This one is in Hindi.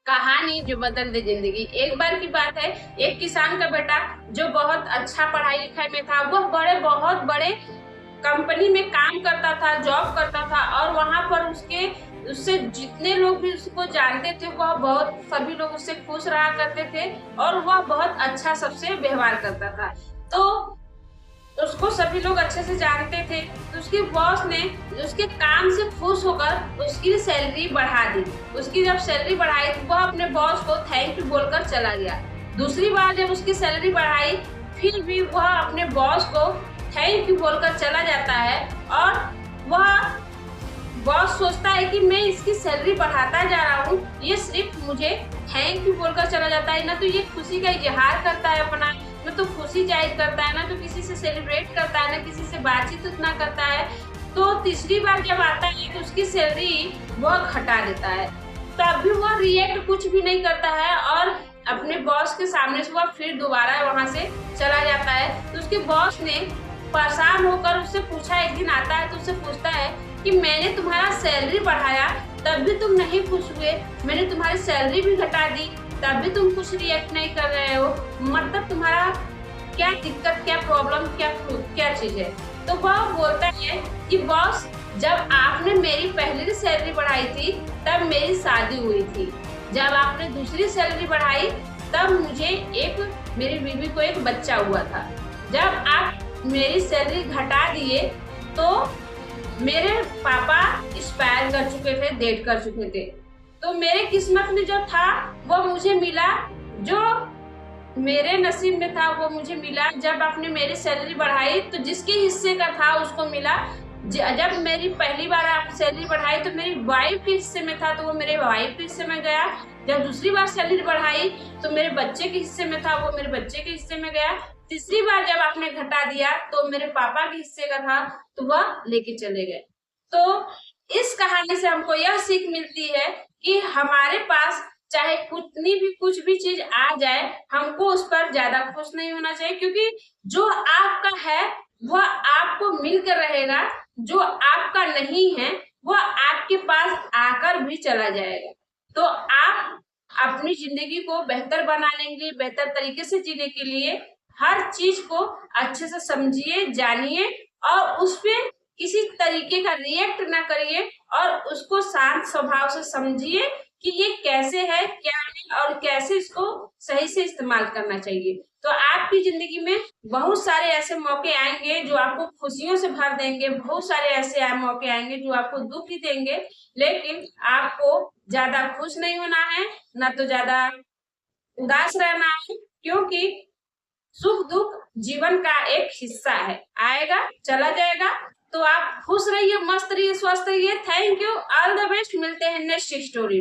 कहानी जो बदल दे जिंदगी। एक बार की बात है, एक किसान का बेटा जो बहुत अच्छा पढ़ाई लिखाई में था, वह बहुत बड़े कंपनी में काम करता था, जॉब करता था, और वहां पर उससे जितने लोग भी उसको जानते थे वह बहुत सभी लोग उससे खुश रहा करते थे और वह बहुत अच्छा सबसे व्यवहार करता था। तो उसको सभी लोग अच्छे से जानते थे। तो उसके बॉस ने उसके काम से खुश होकर उसकी सैलरी बढ़ा दी। उसकी जब सैलरी बढ़ाई तो वह अपने बॉस को थैंक यू बोलकर चला गया। दूसरी बार जब उसकी सैलरी बढ़ाई, फिर भी वह अपने बॉस को थैंक यू बोलकर चला जाता है और वह बॉस सोचता है कि मैं इसकी सैलरी बढ़ाता जा रहा हूँ, ये सिर्फ मुझे थैंक यू बोलकर चला जाता है, ना तो ये खुशी का इजहार करता है अपना, ना तो खुशी जाहिर करता है, ना तो किसी से सेलिब्रेट करता है, ना किसी से बातचीत उतना करता है। तो तीसरी बार जब आता है तो उसकी सैलरी वह घटा देता है, तब भी वह रिएक्ट कुछ भी नहीं करता है और अपने बॉस के सामने से वह फिर दोबारा वहां से चला जाता है। तो उसके बॉस ने परेशान होकर उससे पूछा, एक दिन आता है तो उससे पूछता है कि मैंने तुम्हारा सैलरी बढ़ाया तब भी तुम नहीं खुश हुए, मैंने तुम्हारी सैलरी भी घटा दी तब भी तुम कुछ रिएक्ट नहीं कर रहे हो, मतलब तुम्हारा क्या दिक्कत, क्या प्रॉब्लम, क्या चीज है। तो वह बोलता है कि बॉस, जब आपने मेरी पहली सैलरी बढ़ाई थी तब मेरी शादी हुई थी, जब आपने दूसरी सैलरी बढ़ाई तब मेरी बीवी को एक बच्चा हुआ था, जब आप मेरी सैलरी घटा दिए तो मेरे पापा एक्सपायर कर चुके थे, डेथ कर चुके थे। तो मेरे किस्मत में जो था वो मुझे मिला, जो मेरे नसीब में था वो मुझे मिला। जब आपने मेरी सैलरी बढ़ाई तो जिसके हिस्से का था उसको मिला। जब मेरी पहली बार आप सैलरी बढ़ाई तो मेरी वाइफ के हिस्से में था तो वो मेरे वाइफ के हिस्से में गया। जब दूसरी बार सैलरी बढ़ाई तो मेरे बच्चे के हिस्से में था, वो मेरे बच्चे के हिस्से में गया। तीसरी बार जब आपने घटा दिया तो मेरे पापा के हिस्से का था तो वह लेके चले गए। तो इस कहानी से हमको यह सीख मिलती है कि हमारे पास चाहे कुछ भी चीज आ जाए, हमको उस पर ज्यादा खुश नहीं होना चाहिए, क्योंकि जो आपका है वह आपको मिलकर रहेगा, जो आपका नहीं है वह आपके पास आकर भी चला जाएगा। तो आप अपनी जिंदगी को बेहतर बनाने के लिए, बेहतर तरीके से जीने के लिए हर चीज को अच्छे से समझिए, जानिए और उस पर किसी तरीके का रिएक्ट ना करिए और उसको शांत स्वभाव से समझिए कि ये कैसे है, क्या है और कैसे इसको सही से इस्तेमाल करना चाहिए। तो आपकी जिंदगी में बहुत सारे ऐसे मौके आएंगे जो आपको खुशियों से भर देंगे, बहुत सारे ऐसे मौके आएंगे जो आपको दुख ही देंगे, लेकिन आपको ज्यादा खुश नहीं होना है, ना तो ज्यादा उदास रहना है, क्योंकि सुख दुख जीवन का एक हिस्सा है, आएगा चला जाएगा। तो आप खुश रहिए, मस्त रहिए, स्वस्थ रहिए। Thank you, all the best. मिलते हैं नेक्स्ट स्टोरी में।